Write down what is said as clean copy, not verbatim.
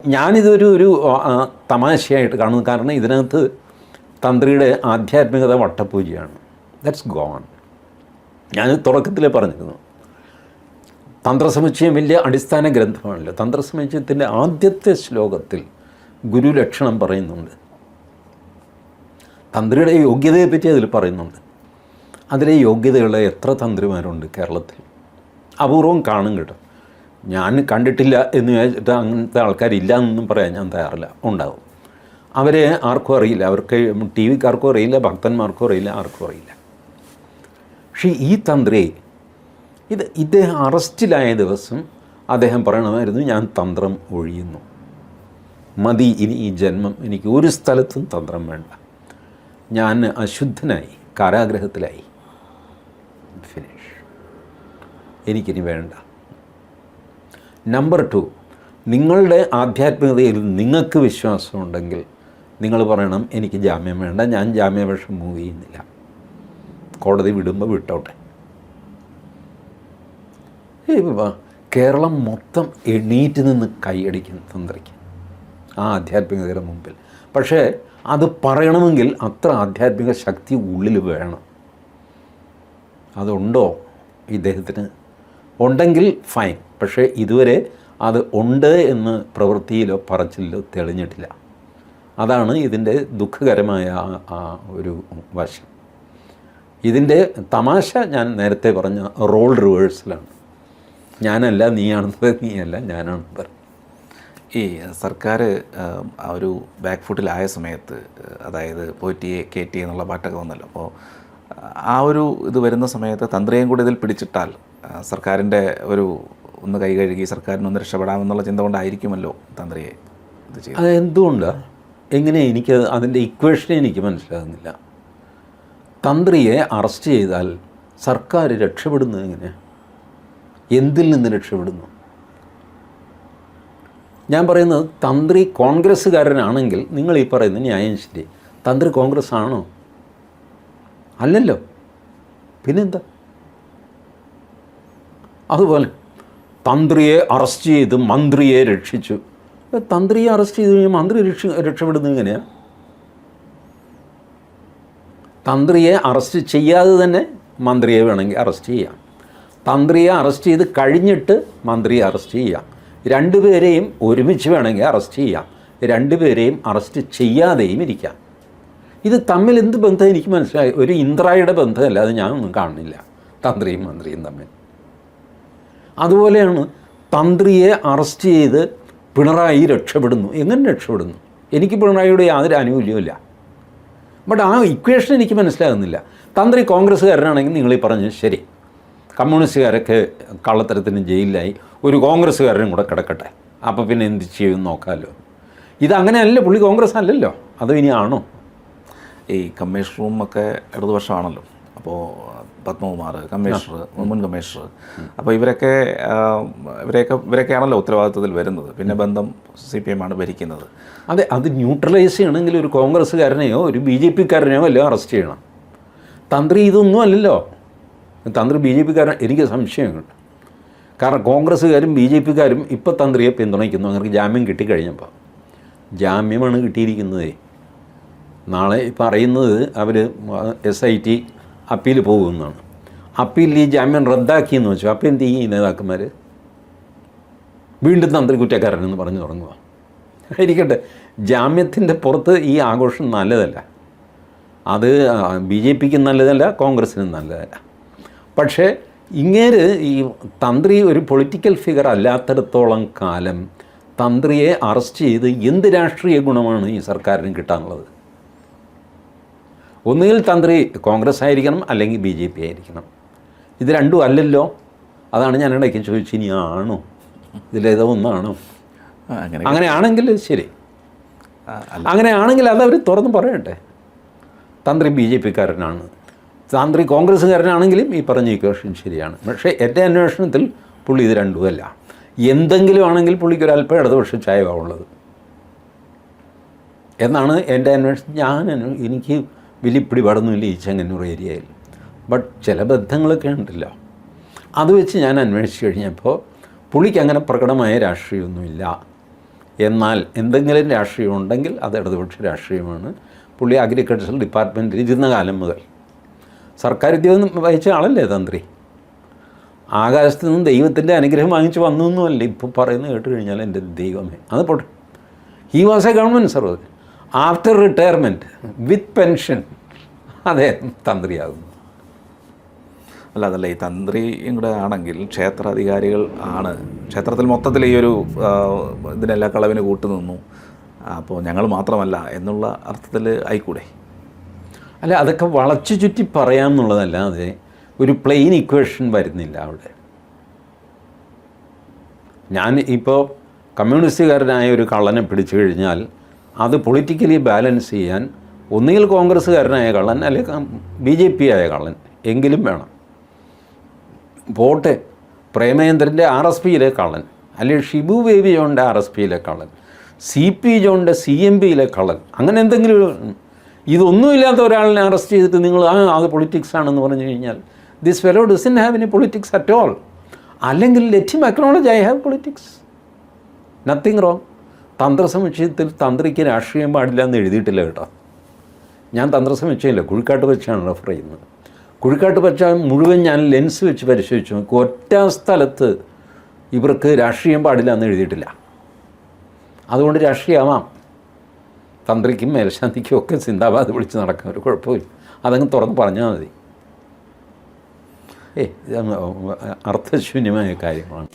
ഞാനിതൊരു തമാശയായിട്ട് കാണുന്നു. കാരണം ഇതിനകത്ത് തന്ത്രിയുടെ ആധ്യാത്മികത വട്ടപൂജയാണ്. That's gone. ഞാൻ തുടക്കത്തിൽ പറഞ്ഞിരുന്നു, തന്ത്രസമുച്ചയം വലിയ അടിസ്ഥാന ഗ്രന്ഥമാണല്ലോ. തന്ത്രസമുച്ചയത്തിൻ്റെ ആദ്യത്തെ ശ്ലോകത്തിൽ ഗുരു ലക്ഷണം പറയുന്നുണ്ട്. തന്ത്രിയുടെ യോഗ്യതയെപ്പറ്റി അതിൽ പറയുന്നുണ്ട്. അതിലെ യോഗ്യതയുള്ള എത്ര തന്ത്രിമാരുണ്ട് കേരളത്തിൽ? അപൂർവം കാണും കേട്ടോ. ഞാൻ കണ്ടിട്ടില്ല എന്ന് വിചാരിച്ചിട്ട് അങ്ങനത്തെ ആൾക്കാരില്ല എന്നൊന്നും പറയാൻ ഞാൻ തയ്യാറില്ല. ഉണ്ടാവും. അവരെ ആർക്കും അറിയില്ല. അവർക്ക് ടി വിക്കാർക്കും അറിയില്ല, ഭക്തന്മാർക്കും അറിയില്ല, ആർക്കും അറിയില്ല. പക്ഷേ ഈ തന്ത്രി ഇദ്ദേഹം അറസ്റ്റിലായ ദിവസം അദ്ദേഹം പറയണമായിരുന്നു, ഞാൻ തന്ത്രം ഒഴിയുന്നു, മതി, ഇനി ഈ ജന്മം എനിക്ക് ഒരു സ്ഥലത്തും തന്ത്രം വേണ്ട, ഞാൻ അശുദ്ധനായി, കാരാഗ്രഹത്തിലായി, ഫിനിഷ്, എനിക്കിനി വേണ്ട. നമ്പർ 2, നിങ്ങളുടെ ആധ്യാത്മികതയിൽ നിങ്ങൾക്ക് വിശ്വാസമുണ്ടെങ്കിൽ നിങ്ങൾ പറയണം, എനിക്ക് ജാമ്യം വേണ്ട, ഞാൻ ജാമ്യാപേക്ഷ മൂവ് ചെയ്യുന്നില്ല, കോടതി വിടുമ്പോൾ വിട്ടോട്ടെ. കേരളം മൊത്തം എണീറ്റ് നിന്ന് കൈയടിക്കും തന്ത്രിക്ക് ആ ആധ്യാത്മികതയുടെ മുമ്പിൽ. പക്ഷേ അത് പറയണമെങ്കിൽ അത്ര ആധ്യാത്മിക ശക്തി ഉള്ളിൽ വേണം. അതുണ്ടോ ഇദ്ദേഹത്തിന്? ഉണ്ടെങ്കിൽ ഫൈൻ. പക്ഷേ ഇതുവരെ അത് ഉണ്ട് എന്ന് പ്രവൃത്തിയിലോ പറച്ചിലോ തെളിഞ്ഞിട്ടില്ല. അതാണ് ഇതിൻ്റെ ദുഃഖകരമായ ആ ഒരു വശം. ഇതിൻ്റെ തമാശ ഞാൻ നേരത്തെ പറഞ്ഞ റോൾ റിവേഴ്സലാണ്. ഞാനല്ല നീയാണെന്നത്, നീയല്ല ഞാനാണെന്ന് പറഞ്ഞു. ഈ സർക്കാർ ആ ഒരു ബാക്ക് ഫുട്ടിലായ സമയത്ത്, അതായത് പോറ്റിയെ കയറ്റി എന്നുള്ള പാട്ടൊക്കെ വന്നല്ലോ, അപ്പോൾ ആ ഒരു ഇത് വരുന്ന സമയത്ത് തന്ത്രിയും കൂടി ഇതിൽ പിടിച്ചിട്ടാൽ സർക്കാരിൻ്റെ ഒന്ന് കൈ കഴുകി സർക്കാരിനൊന്ന് രക്ഷപ്പെടാമെന്നുള്ള ചിന്ത കൊണ്ടായിരിക്കുമല്ലോ തന്ത്രിയെ ഇത് ചെയ്യുന്നത്. അതെന്തുകൊണ്ടാണ്? എങ്ങനെ? എനിക്ക് അതിൻ്റെ ഇക്വേഷനെ എനിക്ക് മനസ്സിലാകുന്നില്ല. തന്ത്രിയെ അറസ്റ്റ് ചെയ്താൽ സർക്കാർ രക്ഷപ്പെടുന്നത് എങ്ങനെ? എന്തിൽ നിന്ന് രക്ഷപ്പെടുന്നു? ഞാൻ പറയുന്നത്, തന്ത്രി കോൺഗ്രസ്സുകാരനാണെങ്കിൽ നിങ്ങൾ ഈ പറയുന്ന ന്യായം ശരി. തന്ത്രി കോൺഗ്രസ് ആണോ? അല്ലല്ലോ, പിന്നെന്താ? അതുപോലെ തന്ത്രിയെ അറസ്റ്റ് ചെയ്ത് മന്ത്രിയെ രക്ഷിച്ചു. തന്ത്രിയെ അറസ്റ്റ് ചെയ്ത് കഴിഞ്ഞാൽ മന്ത്രി രക്ഷപ്പെടുന്നത് എങ്ങനെയാണ്? തന്ത്രിയെ അറസ്റ്റ് ചെയ്യാതെ തന്നെ മന്ത്രിയെ വേണമെങ്കിൽ അറസ്റ്റ് ചെയ്യാം. തന്ത്രിയെ അറസ്റ്റ് ചെയ്ത് കഴിഞ്ഞിട്ട് മന്ത്രിയെ അറസ്റ്റ് ചെയ്യാം. രണ്ടുപേരെയും ഒരുമിച്ച് വേണമെങ്കിൽ അറസ്റ്റ് ചെയ്യാം. രണ്ടുപേരെയും അറസ്റ്റ് ചെയ്യാതെയും ഇരിക്കാം. ഇത് തമ്മിൽ എന്ത് ബന്ധം എനിക്ക് മനസ്സിലായി. ഒരു ഇന്ദ്രായുടെ ബന്ധമല്ല, അത് ഞാനൊന്നും കാണുന്നില്ല തന്ത്രിയും മന്ത്രിയും തമ്മിൽ. അതുപോലെയാണ് തന്ത്രിയെ അറസ്റ്റ് ചെയ്ത് പിണറായി രക്ഷപ്പെടുന്നു. എങ്ങനെ രക്ഷപ്പെടുന്നു? എനിക്ക് പിണറായിയുടെ യാതൊരു ആനുകൂല്യമില്ല. ബട്ട് ആ ഇക്വേഷൻ എനിക്ക് മനസ്സിലാകുന്നില്ല. തന്ത്രി കോൺഗ്രസ്സുകാരനാണെങ്കിൽ നിങ്ങൾ ഈ പറഞ്ഞത് ശരി, കമ്മ്യൂണിസ്റ്റുകാരൊക്കെ കള്ളത്തരത്തിന് ജയിലിലായി, ഒരു കോൺഗ്രസ്സുകാരനും കൂടെ കിടക്കട്ടെ, അപ്പോൾ പിന്നെ എന്ത് ചെയ്യുമെന്ന് നോക്കാമല്ലോ. ഇതങ്ങനെയല്ല, പുള്ളി കോൺഗ്രസ് അല്ലല്ലോ. അതോ ഇനി ആണോ? ഈ കമ്മീഷണറും ഒക്കെ ഇടതുപക്ഷമാണല്ലോ. അപ്പോൾ പത്മകുമാർ കമ്മീഷണർ, മുൻ കമ്മീഷണർ, അപ്പോൾ ഇവരൊക്കെയാണല്ലോ ഉത്തരവാദിത്വത്തിൽ വരുന്നത്. പിന്നെ ബന്ധം CPM ആണ് ഭരിക്കുന്നത്. അതെ, അത് ന്യൂട്രലൈസ് ചെയ്യണമെങ്കിൽ ഒരു കോൺഗ്രസ്സുകാരനെയോ ഒരു BJP-കാരനെയോ അല്ലോ അറസ്റ്റ് ചെയ്യണം. തന്ത്രി ഇതൊന്നും അല്ലല്ലോ. തന്ത്രി BJP-കാരൻ, എനിക്ക് സംശയമുണ്ട്. കാരണം കോൺഗ്രസ്സുകാരും BJP-കാരും ഇപ്പോൾ തന്ത്രിയെ പിന്തുണയ്ക്കുന്നു. അങ്ങനെ ജാമ്യം കിട്ടിക്കഴിഞ്ഞപ്പോൾ, ജാമ്യമാണ് കിട്ടിയിരിക്കുന്നതേ. നാളെ പറയുന്നത് അവർ SIT അപ്പീൽ പോകുമെന്നാണ്. അപ്പീലിൽ ഈ ജാമ്യം റദ്ദാക്കിയെന്ന് വെച്ചു. അപ്പോൾ എന്ത് ചെയ്യും നേതാക്കന്മാർ? വീണ്ടും തന്ത്രി കുറ്റക്കാരനെന്ന് പറഞ്ഞു തുടങ്ങുക. ഇരിക്കട്ടെ, ജാമ്യത്തിൻ്റെ പുറത്ത് ഈ ആഘോഷം നല്ലതല്ല. അത് BJP-ക്കും നല്ലതല്ല, കോൺഗ്രസ്സിനും നല്ലതല്ല. പക്ഷേ ഇങ്ങേര് ഈ തന്ത്രി ഒരു പൊളിറ്റിക്കൽ ഫിഗർ അല്ലാത്തിടത്തോളം കാലം തന്ത്രിയെ അറസ്റ്റ് ചെയ്ത് എന്ത് രാഷ്ട്രീയ ഗുണമാണ് ഈ സർക്കാരിന് കിട്ടാനുള്ളത്? ഒന്നുകിൽ തന്ത്രി കോൺഗ്രസ് ആയിരിക്കണം, അല്ലെങ്കിൽ BJP ആയിരിക്കണം. ഇത് രണ്ടും അല്ലല്ലോ. അതാണ് ഞാൻ ഇടയ്ക്ക് ചോദിച്ചു, ഇനി ആണോ? ഇതിലേതോ ഒന്നാണോ? അങ്ങനെയാണെങ്കിൽ ശരി. അങ്ങനെയാണെങ്കിൽ അതവർ തുറന്ന് പറയട്ടെ. തന്ത്രി BJP-കാരനാണ്, തന്ത്രി കോൺഗ്രസ്സുകാരനാണെങ്കിലും ഈ പറഞ്ഞ ഇക്വേഷൻ ശരിയാണ്. പക്ഷേ എൻ്റെ അന്വേഷണത്തിൽ പുള്ളി ഇത് രണ്ടുമല്ല. എന്തെങ്കിലും ആണെങ്കിൽ പുള്ളിക്ക് ഒരല്പം ഇടതുപക്ഷ ചായവാണുള്ളത് എന്നാണ് എൻ്റെ അന്വേഷണം. എനിക്ക് വലിയ പിടിപാടൊന്നുമില്ല ഈ ചെങ്ങന്നൂർ ഏരിയയിൽ. ബട്ട് ചില ബന്ധങ്ങളൊക്കെ ഉണ്ടല്ലോ. അത് വെച്ച് ഞാൻ അന്വേഷിച്ച് കഴിഞ്ഞപ്പോൾ പുള്ളിക്ക് അങ്ങനെ പ്രകടമായ രാഷ്ട്രീയമൊന്നുമില്ല എന്നാൽ എന്തെങ്കിലും രാഷ്ട്രീയം ഉണ്ടെങ്കിൽ അത് ഇടതുപക്ഷ രാഷ്ട്രീയമാണ്. പുള്ളി അഗ്രികൾച്ചറൽ ഡിപ്പാർട്ട്മെൻറ്റിൽ ഇരുന്ന കാലം മുതൽ സർക്കാർ ഉദ്യോഗം വഹിച്ച ആളല്ലേ തന്ത്രി. ആകാശത്ത് നിന്ന് ദൈവത്തിൻ്റെ അനുഗ്രഹം വാങ്ങിച്ച് വന്നൊന്നുമല്ല ഇപ്പോൾ പറയുന്നത് കേട്ട് കഴിഞ്ഞാൽ എൻ്റെ ദൈവമേ. അത് പോട്ടെ, he was A government service. After retirement with pension അദ്ദേഹം തന്ത്രിയാകുന്നു. അല്ല, അതല്ല, ഈ തന്ത്രിയും കൂടെ ആണെങ്കിൽ ക്ഷേത്രാധികാരികൾ ആണ് ക്ഷേത്രത്തിൽ മൊത്തത്തിൽ ഈ ഒരു ഇതിനെല്ലാം കളവിന് കൂട്ടുനിന്നു, അപ്പോൾ ഞങ്ങൾ മാത്രമല്ല എന്നുള്ള അർത്ഥത്തിൽ ആയിക്കൂടെ? അല്ല, അതൊക്കെ വളച്ചു ചുറ്റി പറയാമെന്നുള്ളതല്ലാതെ ഒരു പ്ലെയിൻ ഇക്വേഷൻ വരുന്നില്ല അവിടെ. ഞാൻ ഇപ്പോൾ കമ്മ്യൂണിസ്റ്റുകാരനായ ഒരു കള്ളനെ പിടിച്ചു കഴിഞ്ഞാൽ അത് പൊളിറ്റിക്കലി ബാലൻസ് ചെയ്യാൻ ഒന്നുകിൽ കോൺഗ്രസ്സുകാരനായ കള്ളൻ അല്ലെങ്കിൽ BJP ആയ കള്ളൻ എങ്കിലും വേണം. പോട്ടെ, പ്രേമേന്ദ്രൻ്റെ RSPയിലെ കള്ളൻ, അല്ലെങ്കിൽ ഷിബു ബേബി ജോണിൻ്റെ RSPയിലെ കള്ളൻ, CP ജോണിൻ്റെ CMPയിലെ കള്ളൻ, അങ്ങനെ എന്തെങ്കിലും. ഇതൊന്നുമില്ലാത്ത ഒരാളിനെ അറസ്റ്റ് ചെയ്തിട്ട് നിങ്ങൾ അത് പൊളിറ്റിക്സ് ആണെന്ന് പറഞ്ഞു കഴിഞ്ഞാൽ this fellow doesn't have any politics at all. അല്ലെങ്കിൽ let him acknowledge I have politics, nothing wrong. തന്ത്രസമുച്ചയത്തിൽ തന്ത്രിക്ക് രാഷ്ട്രീയം പാടില്ല എന്ന് എഴുതിയിട്ടില്ല കേട്ടോ. ഞാൻ തന്ത്രസമുച്ചയമില്ല, കുഴിക്കാട്ട് വെച്ചാണ് റെഫർ ചെയ്യുന്നത്. കുഴിക്കാട്ട് വെച്ച മുഴുവൻ ഞാൻ ലെൻസ് വെച്ച് പരിശോധിച്ചു നോക്കി, ഒറ്റ സ്ഥലത്ത് ഇവർക്ക് രാഷ്ട്രീയം പാടില്ല എന്ന് എഴുതിയിട്ടില്ല. അതുകൊണ്ട് രാഷ്ട്രീയമാവാം, തന്ത്രിക്കും മേൽശാന്തിക്കും ഒക്കെ സിന്ദാബാദ് വിളിച്ച് നടക്കാൻ ഒരു കുഴപ്പമില്ല. അതങ്ങ് തുറന്ന് പറഞ്ഞാൽ മതി. ഇത് അർത്ഥശൂന്യമായ കാര്യമാണ്.